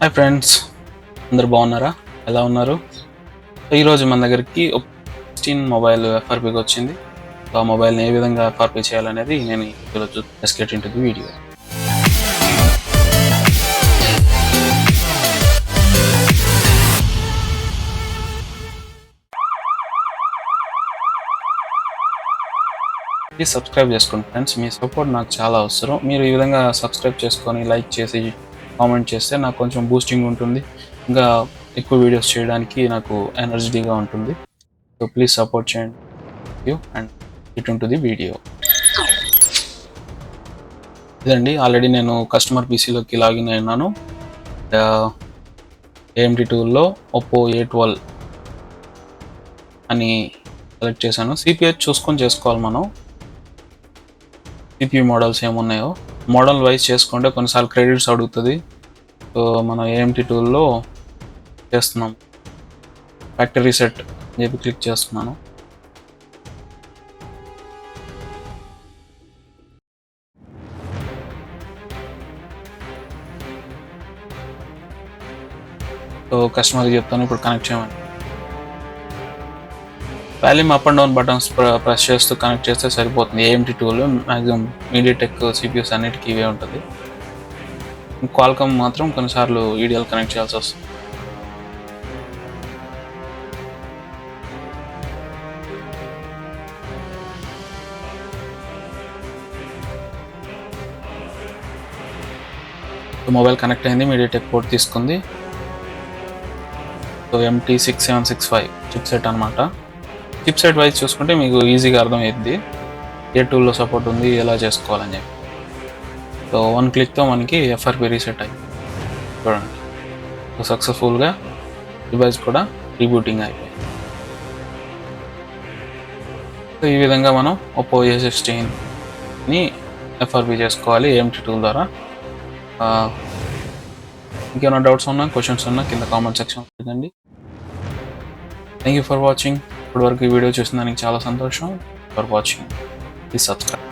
Hi friends, అందరు బాగున్నారా? ఎలా ఉన్నారు? ఈరోజు మన దగ్గరికి 16 మొబైల్ ఎఫ్ఆర్పికి వచ్చింది. ఆ మొబైల్ని ఏ విధంగా ఎఫ్ఆర్పి చేయాలనేది నేను ఈరోజు let's get into the video. Please subscribe చేసుకోండి ఫ్రెండ్స్, మీ సపోర్ట్ నాకు చాలా అవసరం. మీరు ఈ విధంగా సబ్స్క్రైబ్ చేసుకొని లైక్ చేసి కామెంట్ చేస్తే నాకు కొంచెం బూస్టింగ్ ఉంటుంది, ఇంకా ఎక్కువ వీడియోస్ చేయడానికి నాకు ఎనర్జీగా ఉంటుంది. సో ప్లీజ్ సపోర్ట్ చేయండి and get into the video. ఇదండి, ఆల్రెడీ నేను కస్టమర్ పీసీలోకి లాగిన్ అయినాను. ఏఎండి టూల్లో ఒప్పో A12 అని సెలెక్ట్ చేశాను. సిపిహెచ్ చూసుకొని చేసుకోవాలి మనం. సిపియు మోడల్స్ ఏమున్నాయో మోడల్ వైజ్ చేసుకుంటే కొన్నిసార్లు క్రెడిట్స్ అడుగుతుంది. సో మనం ఏఎండి టూల్లో చేస్తున్నాం. ఫ్యాక్టరీ సెట్ అని చెప్పి క్లిక్ చేస్తున్నాను. సో కస్టమర్కి చెప్తాను ఇప్పుడు కనెక్ట్ చేయమని. Volume up and down buttons press చేస్తూ కనెక్ట్ చేస్తే సరిపోతుంది. ఏఎండి టూల్లో మ్యాక్సిమం మీడియాటెక్ సిపియూస్ అన్నిటికీ ఇవే ఉంటుంది. క్వాల్కమ్ మాత్రం కొన్నిసార్లు ఈడిఎల్ కనెక్ట్ చేయాల్సి వస్తుంది. మొబైల్ కనెక్ట్ అయింది, మీడియాటెక్ పోర్ట్ తీసుకుంది. సో MT6765 చిప్ సెట్ అనమాట. చిప్ సెట్ వైజ్ చూసుకుంటే మీకు ఈజీగా అర్థమవుతుంది A2లో సపోర్ట్ ఉంది, ఎలా చేసుకోవాలని చెప్పి. సో 1 క్లిక్తో మనకి ఎఫ్ఆర్పి రీసెట్ అయింది చూడండి. సో సక్సెస్ఫుల్గా డివైస్ కూడా రీబూటింగ్ అయిపోయింది. సో ఈ విధంగా మనం ఒప్పో A16ని ఎఫ్ఆర్పి చేసుకోవాలి ఏఎండి టూల్ ద్వారా. ఇంకేమైనా డౌట్స్ ఉన్నా, క్వశ్చన్స్ ఉన్నా కింద కామెంట్ సెక్షన్ పెట్టండి. Thank you for watching. ఇప్పటివరకు ఈ వీడియో చూసిన దానికి చాలా సంతోషం. For watching, please subscribe.